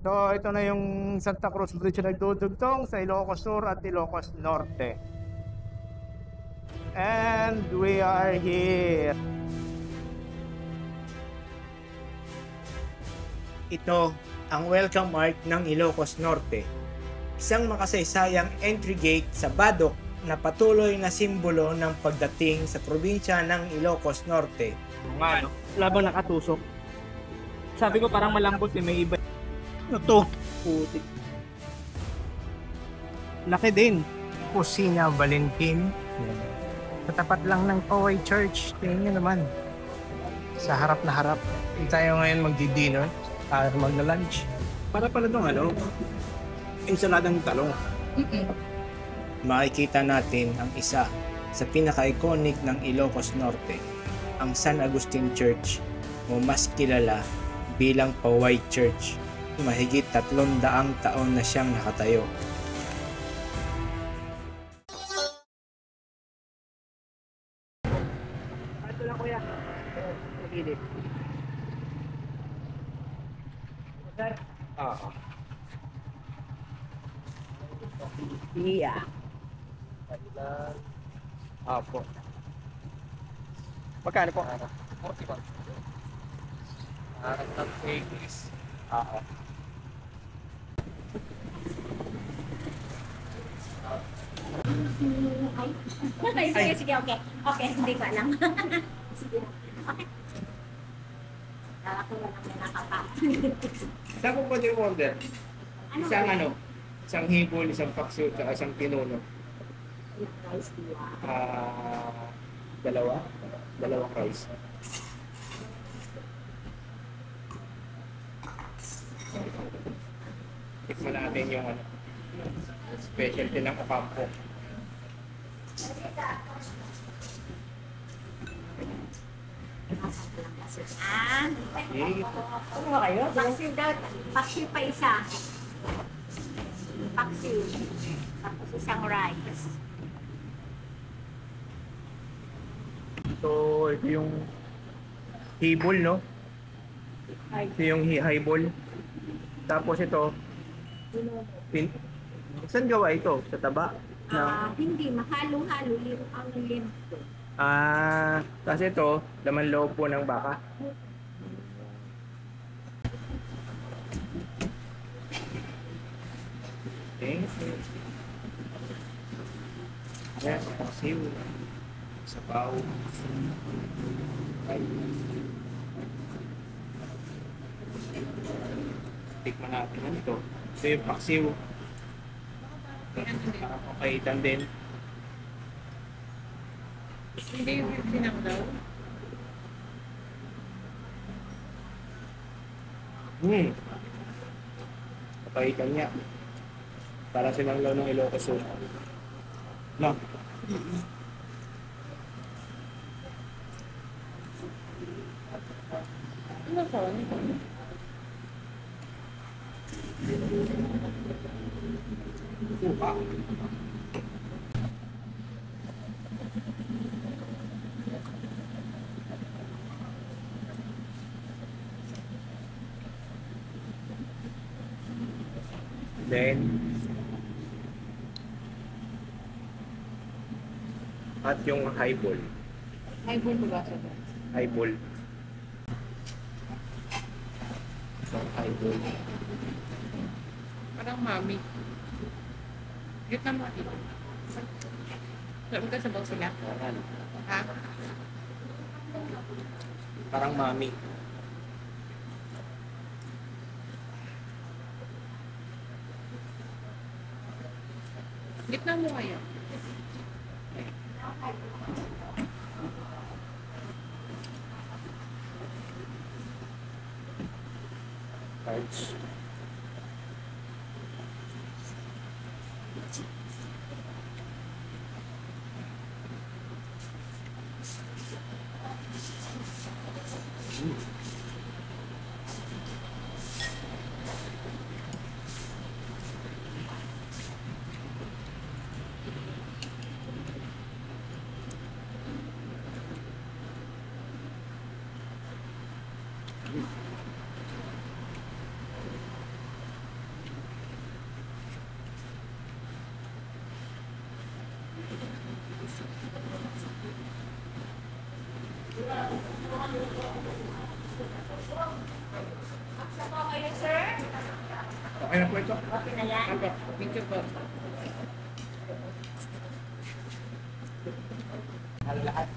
So, ito na yung Santa Cruz Bridge na nagdudugtong sa Ilocos Sur at Ilocos Norte. And we are here. Ito ang welcome arch ng Ilocos Norte. Isang makasaysayang entry gate sa Badok na patuloy na simbolo ng pagdating sa probinsya ng Ilocos Norte. Nga, no? Labang nakatusok. Sabi ko parang malambot eh, may iba. Ano to? Putik. Laki din. Kusina Valentin. Katapat lang ng Poway Church. Tingnan nyo naman. Sa harap na harap. Tayo ngayon magdi-dinner. Magla-lunch. Para pala nung ano, ensaladang talong. Makikita natin ang isa sa pinaka-iconic ng Ilocos Norte, ang San Agustin Church o mas kilala bilang Poway Church. Mahigit 300 taon na siyang nakatayo. Ito lang kuya. Pagilip. Sir? Oo. Yeah. Apo. Magkano po? 40 ba? Ang English. Oo. Sige, sige, okay. Okay, hindi ko alam. Sige. Okay. Ako na lang may nakapatid. Saan po pwede order? Ano Isang ba? ano? Isang hibol, isang paksiw, at isang pinuno. Rice diwa. Dalawa? Dalawang rice. Tikman natin yung ano, specialty ng Ocampo. Ah, Sige. ano ba kayo? Paksiw daw. Paksiw pa isa. Paksiw. Tapos isang rice. So, ito yung hibol, no? Ito yung highball. Tapos ito, saan gawa ito? Sa taba? Hindi, mahalo-halo. Ang limpo. Kasi ito, laman loob po ng baka. Okay. Yes, pasiw. Sabaw. Ay. Tikman natin yan ito. Ito yung paksiw. Nakapakaitan din. Hindi yung sinang daw. Kapaitan niya. Para sinanglaw ng Ilocos Sur. No? Ano ko? Suka. Then, at yung highball. Ay, buwan ba sa ba? Highball. So, highball. Parang mami. Gitna mo dito. Sabi ka sabaw sila? Parang, Ha? parang mami. Gitna mo kayo. Cards. Sa po kayo, sir? Okay na po ito. Okay na yan? Aba, thank you po. Ang lahat.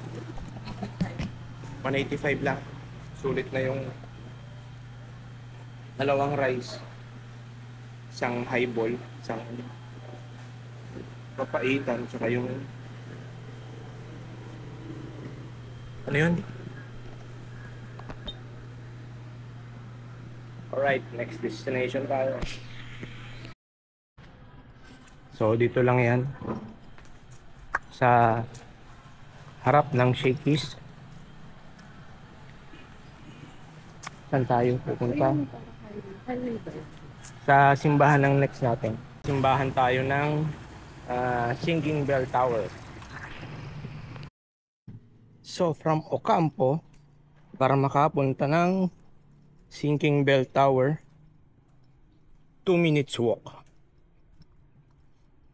185 lang. Sulit na yung dalawang rice. Isang highball, isang papaitan, tsaka yung ano yun? Alright, next destination tayo. So dito lang yan sa harap ng Shakey's. Saan tayo pupunta? Sa simbahan ng next natin. Simbahan tayo ng Singing Bell Tower. So from Ocampo, para makapunta ng Singing Bell Tower, 2 minutes walk.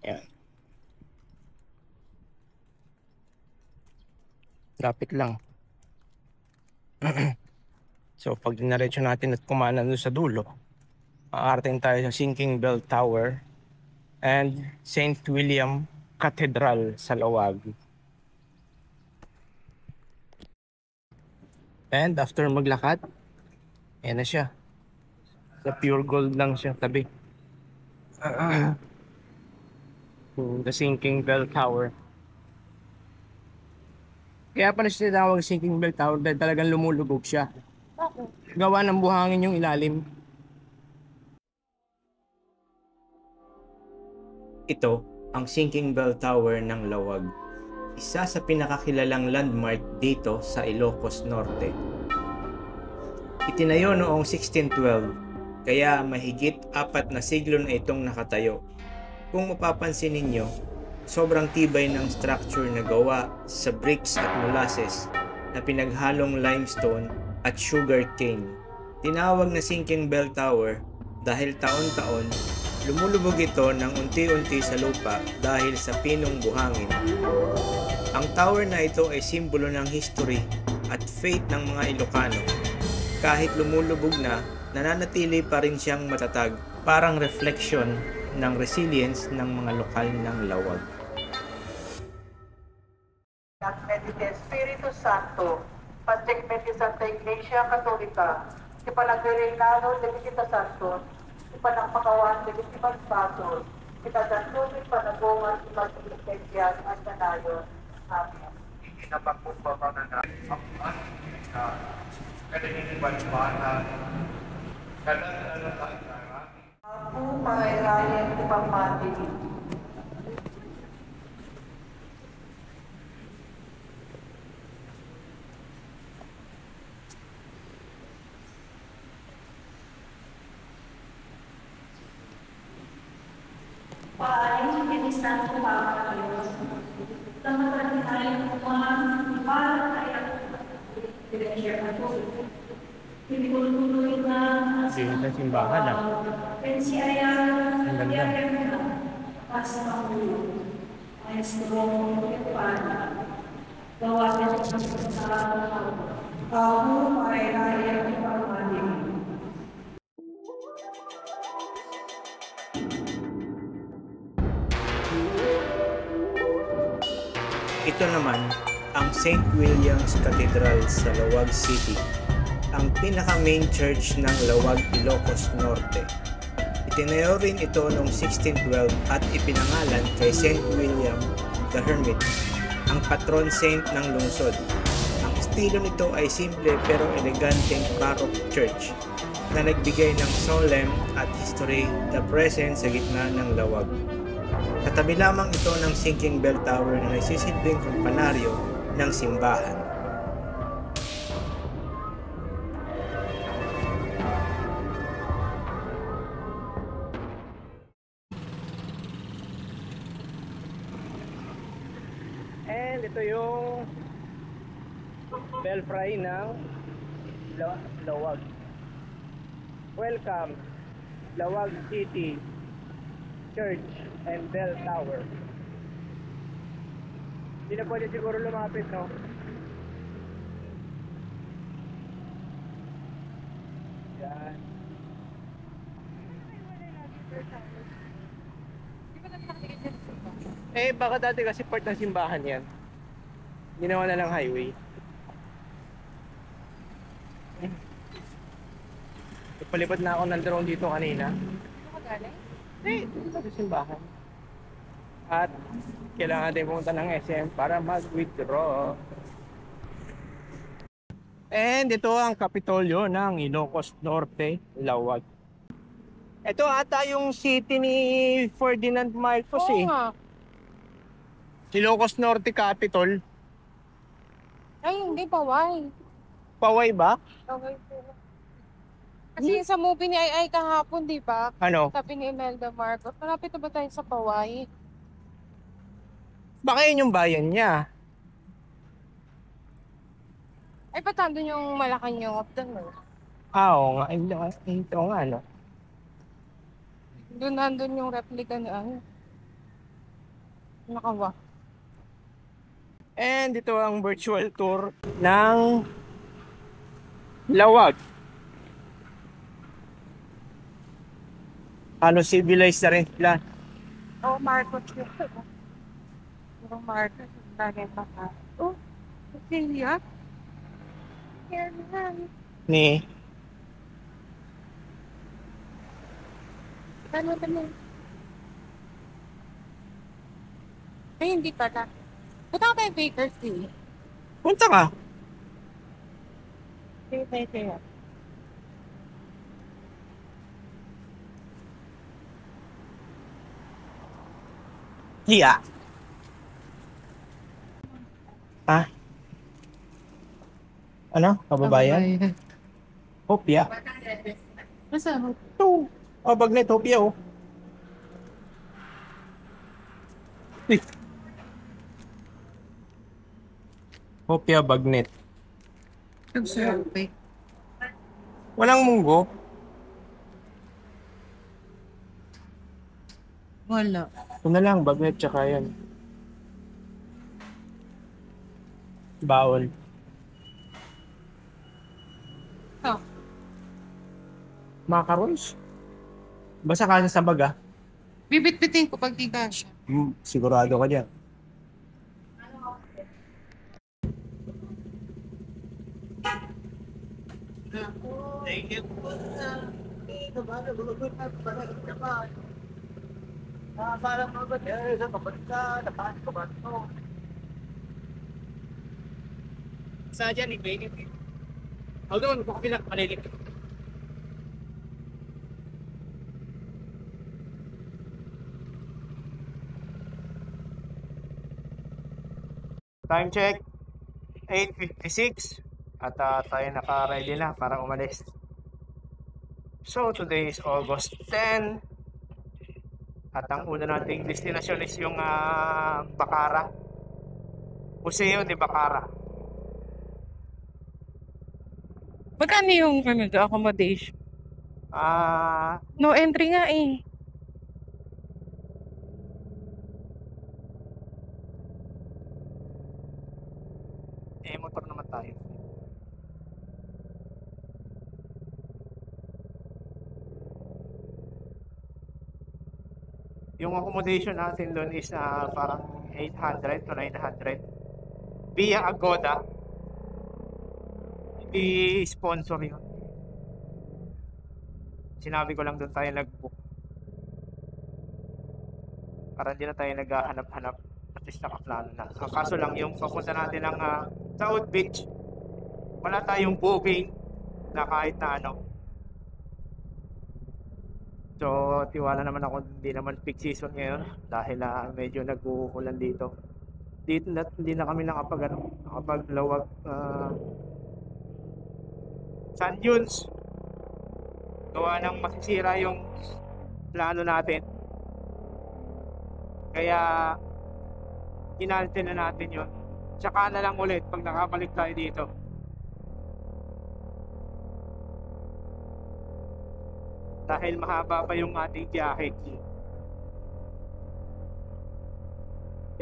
Yan. Lapit lang. So pag dinaretso natin at kumanan doon sa dulo, makakarating tayo sa Singing Bell Tower and St. William Cathedral sa Lawag. And after maglakad, ayan na siya. Sa pure gold lang siya tabi. The Sinking Bell Tower. Kaya pa na siya tinawag Sinking Bell Tower dahil talagang lumulubog siya. Gawa ng buhangin yung ilalim. Ito ang Sinking Bell Tower ng Lawag. Isa sa pinakakilalang landmark dito sa Ilocos Norte. Itinayo noong 1612, kaya mahigit 4 na siglo na itong nakatayo. Kung mapapansin ninyo, sobrang tibay ng structure na gawa sa bricks at molasses na pinaghalong limestone at sugar cane. Tinawag na Sinking Bell Tower dahil taon-taon lumulubog ito ng unti-unti sa lupa dahil sa pinong buhangin. Ang tower na ito ay simbolo ng history at faith ng mga Ilocano. Kahit lumulubog na, nananatili pa rin siyang matatag, parang reflection ng resilience ng mga lokal ng Lawag. Medite Espiritu Santo, Pantecmenti Santa Iglesia Católica, Ipanagre-Reinado de Visita Santos, Ipanagpakawan de Visitas Pasos, Itatantunin Panagongan Imag-Iglesia at Nanayon. Amen. Pinapagpupapanan na ang ating na kaliniban-banan, kalalalaan na natin. Ako, pangayrayan, ipamati. Paaling kinisan ko para kayo. Tamahan tayo kumahan para tayo. Pinag-share ako. Pinag-tuloy na Dito sa simbahan ah. Pensiaya Ang ganda. Pasa Pangulo. Ay strong para gawa natin sa Ako, pangayrayan, ipamati. Ito naman ang St. William's Cathedral sa Lawag City, ang pinaka-main church ng Lawag, Ilocos Norte. Itinayo rin ito noong 1612 at ipinangalan kay St. William the Hermit, ang patron saint ng lungsod. Ang estilo nito ay simple pero eleganteng baroque church na nagbigay ng solemn at history the present sa gitna ng Lawag. Katabi lamang ito ng Sinking Bell Tower na nagsisilbing kampanaryo ng simbahan. And ito yung belfry ng Lawag. Welcome, Lawag City Church and Bell Tower. Hindi na pwede siguro lumapit, no? Yan. Baka dati kasi part ng simbahan yan. Ginawa na lang highway. Ipalipad na ako ng drone dito kanina. Dito sa simbahan. At kailangan natin pumunta ng SM para mag-withdraw. And ito ang Kapitolyo ng Ilocos Norte, Lawag. Ito ata yung city ni Ferdinand Marcos eh. Ilocos Norte Capitol. Ay, hindi, Paway. Paway ba? Okay po. Kasi sa movie ni Ay kahapon, di ba? Ano? Sabi ni Imelda Marcos, malapit na ba tayo sa Paway? Baka yun yung bayan niya. Ay, ba't nandun yung Malacanang doon? Oo nga. Ito nga, no? Doon nandun yung replica ni ano. Nakawa. And ito ang virtual tour ng Lawag. Ano, civilized na rin sila. Oh, Marcos yun. Puro Marcos. Bagay pa ka. Oh, Cecilia. Yan yan. Ni Ano ba na? Ay, hindi pala. Punta ka tayo Bakersfield. punta ka. Sige tayo kaya. Hiya. Ha? Ano? Kababayan? Hopya. Masa? Ito. Oh, bagnet. Hopya, oh. Hopya bagnet. Nag-survey. Walang munggo. Wala. Ito na lang, bagnet tsaka yan. Bawal. Oh. Macarons. Basta kasi sa baga. Bibit-bitin ko pag di kasha. Sigurado ka dyan. Sa dyan, i-mainit. Ako doon, baka pinakalilig. Time check, 8:56 at tayo naka-ready na para umalis. So today is August 10 at ang una nating destinasyon is yung Bacara, Museo de Bacara. Magkano yung accommodation? No entry nga eh. Motor naman tayo. Yung accommodation natin doon is parang 800 to 900 via Agoda. Hindi sponsor yun. Sinabi ko lang doon tayo nag-book para hindi na tayo naghahanap-hanap. At least nakaplano na. Ang kaso lang yung papunta natin ng South Beach, wala tayong booking na kahit na ano. So tiwala naman ako, hindi naman peak season ngayon dahil medyo nag-uulan dito. Hindi na kami nakapaglawag sand dunes. Gawa ng masisira yung plano natin. Kaya inaltin na natin yun. Tsaka na lang ulit pag nakabalik tayo dito. Dahil mahaba pa yung ating biyahe.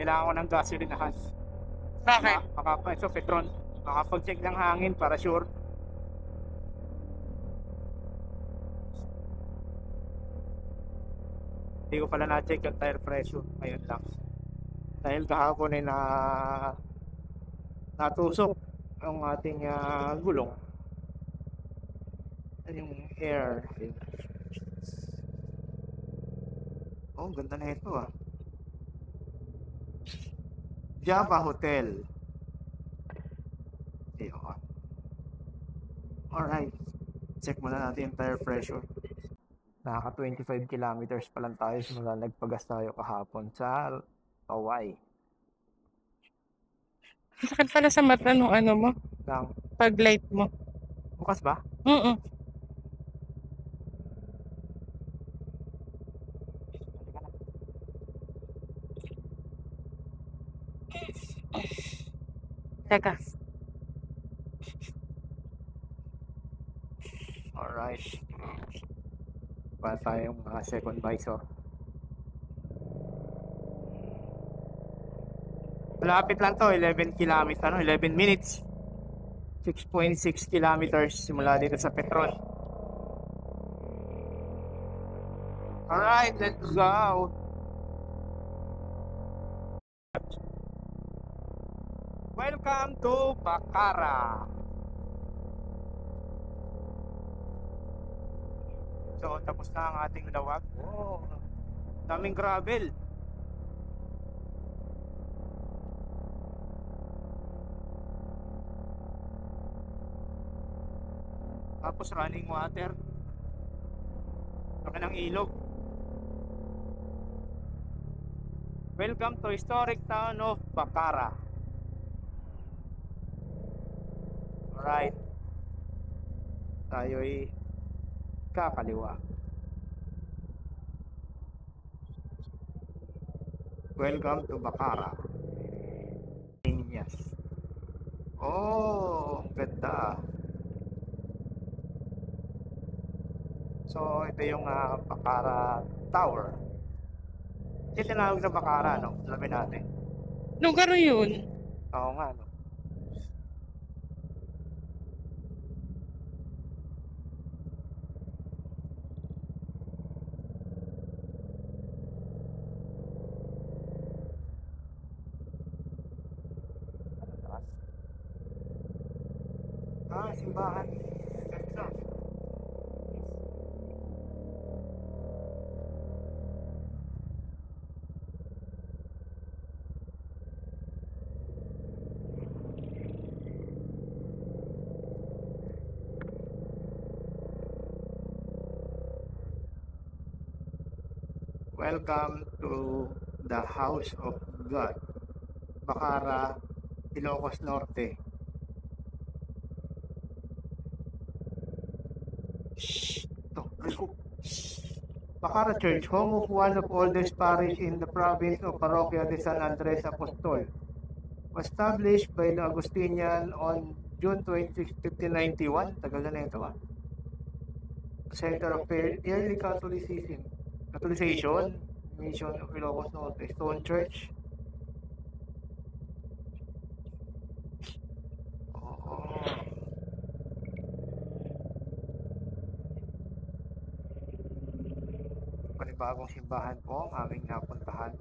Kailangan ko ng gasolinahan. Bakit? Ito, Petron. Makapag-check ng hangin para sure. Hindi ko pala na-check yung tire pressure. Ngayon lang. Dahil kahapon ay natusok ang ating gulong. Yung air. Oh, ganda na ito Java Hotel. Ayun. Alright. Check muna natin yung tire pressure. Nakaka 25 kilometers pa lang tayo simula nagpagas tayo kahapon sa Hawaii. Sakit pala sa mata nung ano mo, Lang. pag light mo. Bukas ba? Teka. Alright. Pa tayong second visor. Malapit lang to, 11 kilometers, 11 minutes. 6.6 kilometers simula dito sa Petron. Alright, let's go. Welcome to Bacara. So, tapos na ang ating lawag. Oh, daming gravel. Tapos running water. Laki ng ilog. Welcome to historic town of Bacara. Alright. Tayo'y kakaliwa. Welcome to Bacara. Yes. Oh, ganda. So, ito yung Bacara Tower. Ito tinawag na Bacara, no? Alamin natin. Lugar yun. Oo nga, no? Simbahan. Ganda. Welcome to the House of God, Bacara, Ilocos Norte. Bacara Church, home of one of oldest parish in the province of Parroquia de San Andres Apostol, was established by the Augustinian on June 26, 1591. Tagal na ito Center of early Catholicization, Mission of Ilocos Norte, Stone Church. Panibagong simbahan po ang aming napuntahan.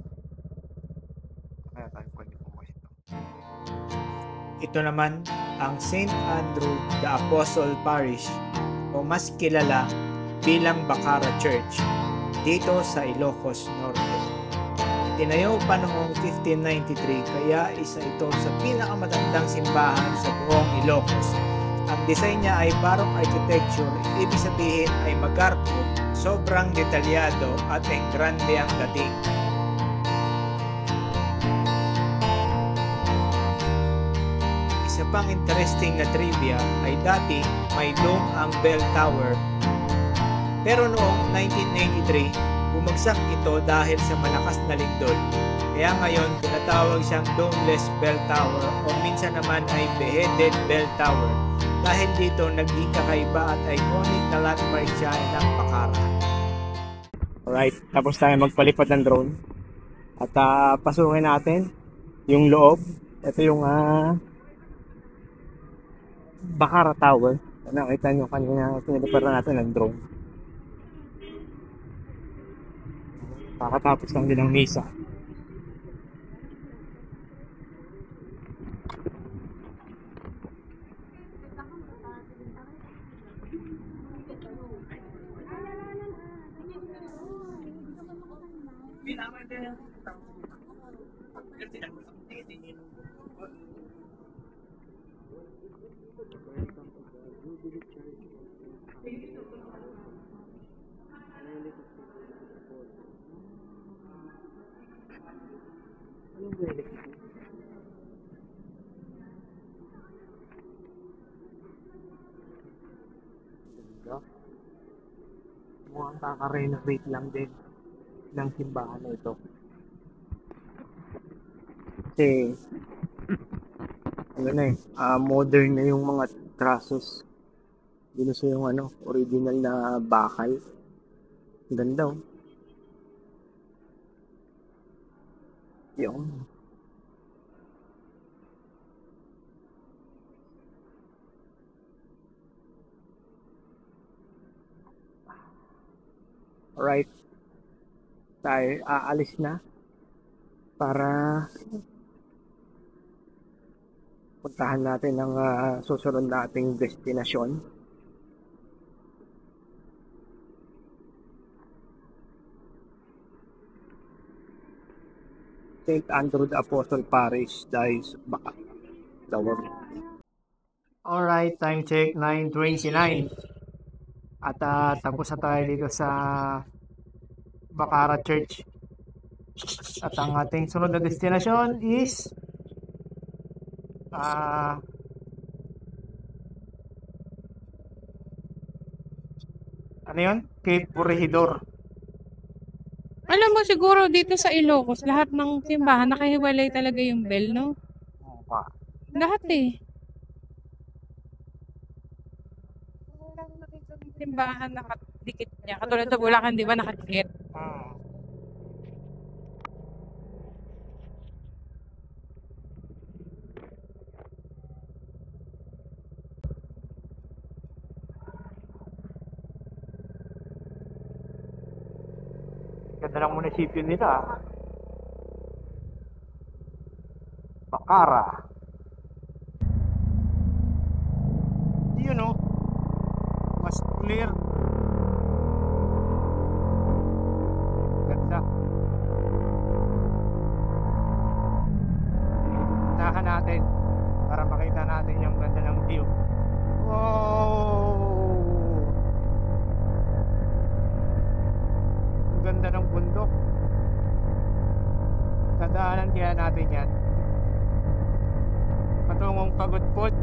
Kaya tayo pwede pumasok ito. Ito naman ang St. Andrew the Apostle Parish o mas kilala bilang Bacara Church dito sa Ilocos Norte. Itinayo pa noong 1593 kaya isa ito sa pinakamatandang simbahan sa buong Ilocos. Ang design niya ay Baroque architecture, ibig sabihin ay magarbo, sobrang detalyado at grande ang dating. Isa pang interesting na trivia ay dati may dome ang bell tower, pero noong 1983 bumagsak ito dahil sa malakas na lindol. Kaya ngayon tinatawag siyang domeless bell tower o minsan naman ay beheaded bell tower dahil dito naging kakaiba at iconic na landmark siya ng Bacara. Alright, tapos tayo magpalipad ng drone at pasukin natin yung loob. Ito yung Bacara Tower. Nakita nyo kanina pinaliparan natin ng drone. Kakatapos lang din ng misa. Mukhang kaka-renovate lang din ng simbahan na ito. Kasi modern na yung mga trusses. Ginusto yung original na bakal. Ganda oh. Yung alright, tayo aalis na para puntahan natin ang susunod nating destinasyon. St. Andrew the Apostle Parish, Dice, Baka. Alright, time check 9:29. At tapos na tayo dito sa Bacara Church. At ang ating sunod na destinasyon is ano yun? Cape Corregidor. Alam mo siguro dito sa Ilocos, lahat ng simbahan nakahiwalay talaga yung bell, no? Lahat eh. Simbahan nakadikit niya. Katulad sa Bulacan, di ba nakadikit? Ganda ng munisipyo nila. Bacara. Yun o. Mas clear. Ganda. Unahan natin para makita natin yung ganda ng view. Wow! Ang ganda ng bundok. Dadaanan kaya natin yan patungong Pagudpud.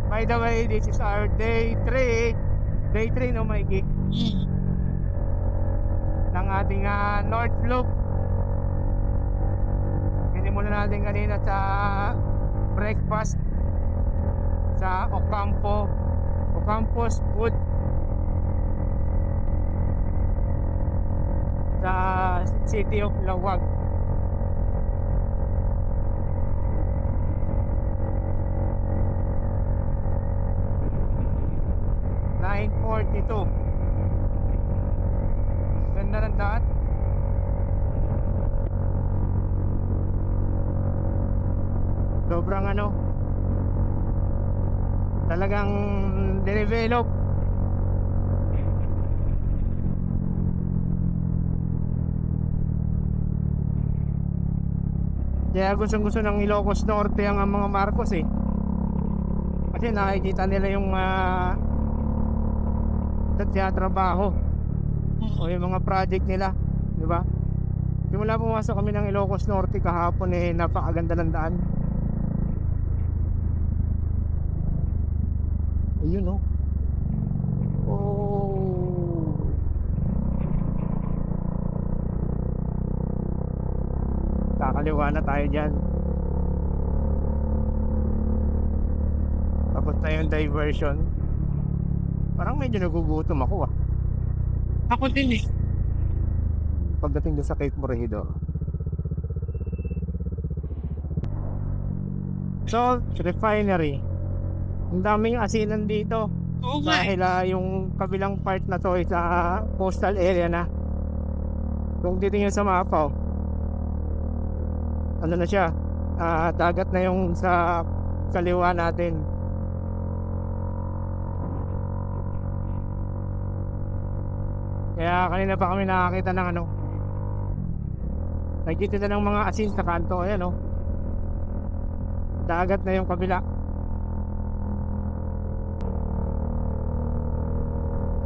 By the way, this is our day 3. Day 3 no, Mikey? Ng ating North Loop. Muna natin kanina sa breakfast sa Ocampos Food sa City of Lawag. $9.42. Ganda ng daan. Sobrang talagang develop. Kaya gusto ng Ilocos Norte ang mga Marcos eh. Kasi nakikita nila yung trabaho o yung mga project nila, di ba? Simula pumasok kami ng Ilocos Norte kahapon eh, napakaganda ng daan. Ayun oh. Oh. Kakaliwa na tayo dyan. Tapos na yung diversion. Parang medyo nagugutom ako ah. Ako din eh. Pagdating doon sa Cape Corregidor. Salt Refinery. Ang daming asinan dito. Oo nga. Dahil yung kabilang part na to ay sa coastal area na. Kung titingin sa mapa, oh, ano na siya, dagat na yung sa kaliwa natin. Kaya kanina pa kami nakakita ng ano, nakikita ng mga asin sa kanto. Ayan oh, dagat na yung kabila.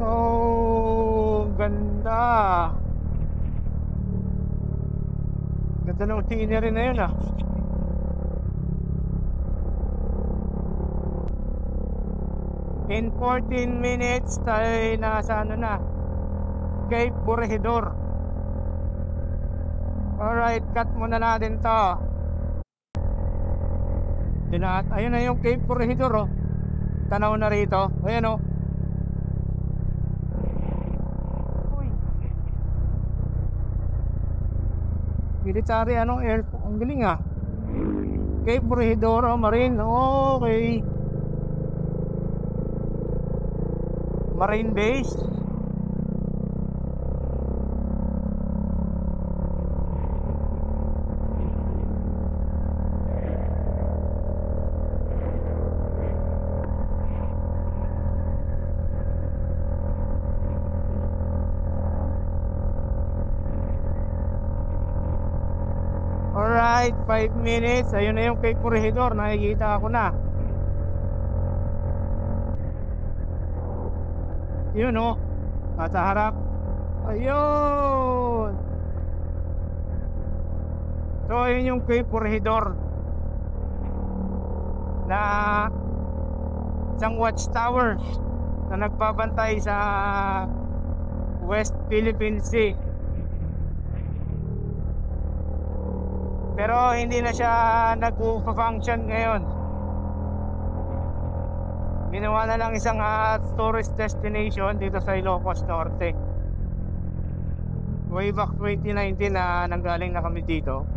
Oh, ganda. Ganda ng scenery na yun ah. In 14 minutes tayo nasa ano na, Cape Corregidor. Alright, cut muna natin to. Ayun na yung Cape Corregidor oh. Tanaw na rito. Ayan oh. Uy. Military airport. Ang galing ah. Cape Corregidor oh, Marine. Okay. Marine base. Alright, 5 minutes. Ayun na yung Cape Corregidor. Nakikita ako na. Yun oh, nasa harap. Ayun. So ayun yung Cape Corregidor na isang watchtower na nagbabantay sa West Philippine Sea. Pero hindi na siya nag-function ngayon. Ginawa na lang isang tourist destination dito sa Ilocos Norte. Way back 2019 na nanggaling na kami dito.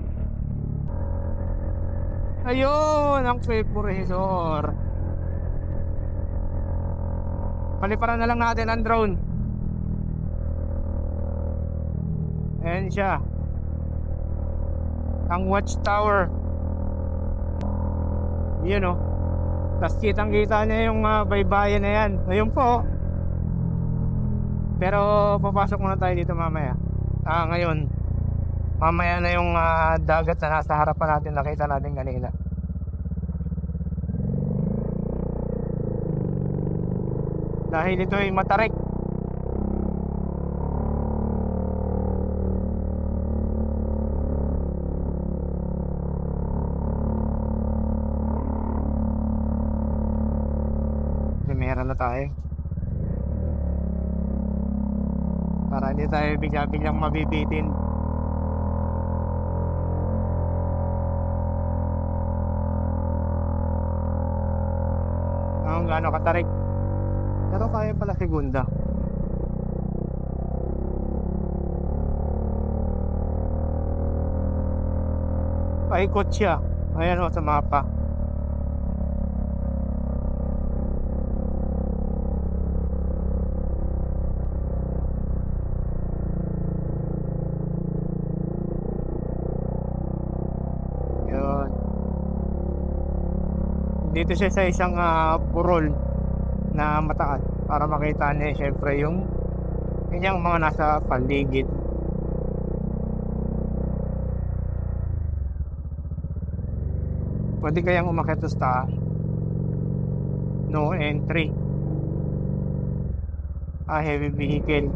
Ayun, ang Cape Corregidor. Paliparan na lang natin ang drone. Ayan siya, ang watchtower. Yun o. Tapos kitang kita niya yung baybayin na yan. Ayun po. Pero papasok muna tayo dito mamaya. Ngayon mamaya na yung dagat na nasa harapan natin, nakita natin kanina. Dahil ito ay matarik. Meron na tayo para hindi tayo bigla-biglang mabibitin. Ang gaano katarik, pero kaya pala segunda. Paikot siya. Ayan o sa mapa. Dito siya sa isang burol na mataas para makita niya syempre yung kanyang mga nasa paligid. Pwede kayang umakyat sa no entry, heavy vehicle.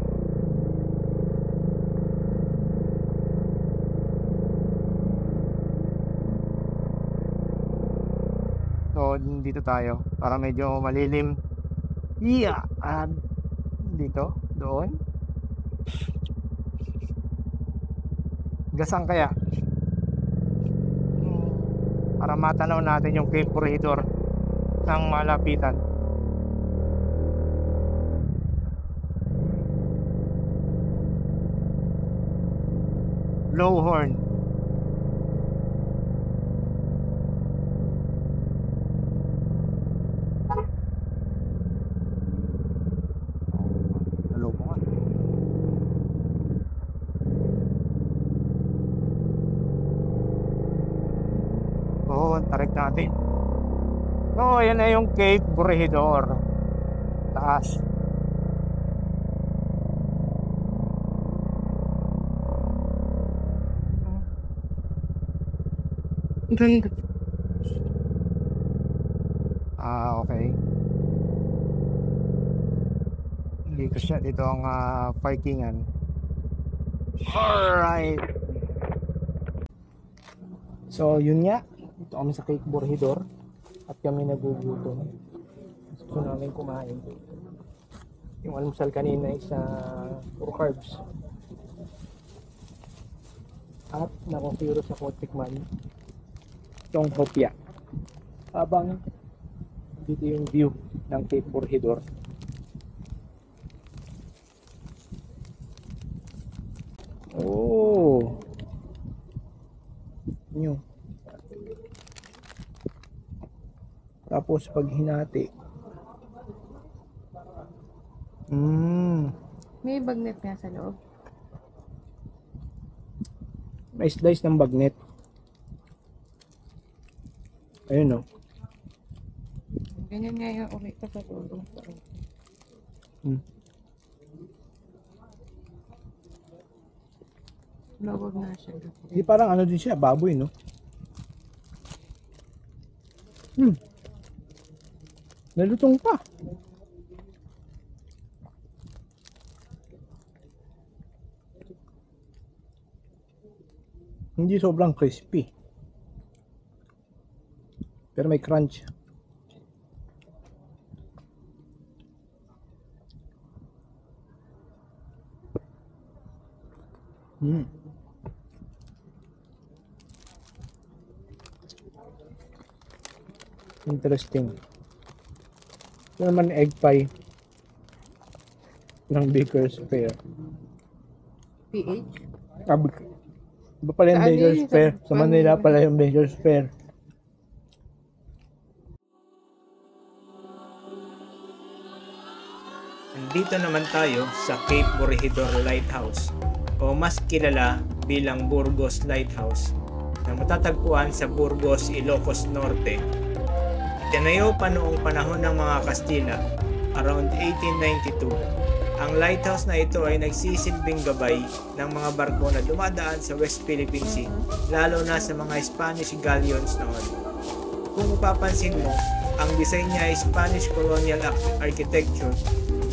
So dito tayo para medyo malilim. Yeah, dito, doon. Gasang kaya para matanaw natin yung Cape Corregidor ng malapitan. Blowhorn. Check natin. So, yan na yung Cape Corregidor. Taas. Ganda. Okay. Hindi ko siya dito ang parkingan. Alright. So, yun nga. Dito kami sa Cape Corregidor. At kami nagugutom. Gusto namin kumain. Yung almusal kanina is puro carbs. At nakonfiro sa tikman itong hopya. Habang dito yung view ng Cape Corregidor. Oh! Nyo. Tapos pag hinati. May bagnet nga sa loob. May slice ng bagnet. Ayun o. Ganyan nga yung ulit ko sa tulong. Lawag na siya. Hindi parang ano din siya, baboy no? Nalutong pa. Hindi sobrang crispy. Pero may crunch. Interesting. Ito naman egg pie ng Baker's Fair. PH? Iba pala yung Saan Baker's yun? Fair. Sa Sa Manila Manila. pala yung Baker's Fair. Nandito naman tayo sa Cape Corregidor Lighthouse o mas kilala bilang Burgos Lighthouse na matatagpuan sa Burgos, Ilocos Norte. Itinayo pa noong panahon ng mga Kastila, around 1892. Ang lighthouse na ito ay nagsisilbing gabay ng mga barko na dumadaan sa West Philippine Sea, lalo na sa mga Spanish galleons noon. Kung mapapansin mo, ang design niya ay Spanish colonial architecture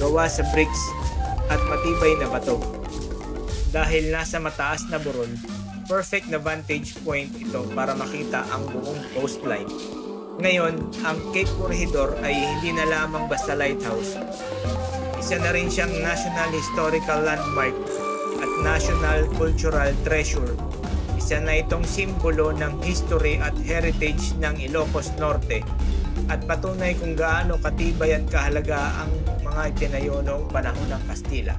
gawa sa bricks at matibay na bato. Dahil nasa mataas na burol, perfect na vantage point ito para makita ang buong coastline. Ngayon, ang Cape Corregidor ay hindi na lamang basta lighthouse. Isa na rin siyang National Historical Landmark at National Cultural Treasure. Isa na itong simbolo ng history at heritage ng Ilocos Norte at patunay kung gaano katibay at kahalaga ang mga itinayo noong panahon ng Kastila.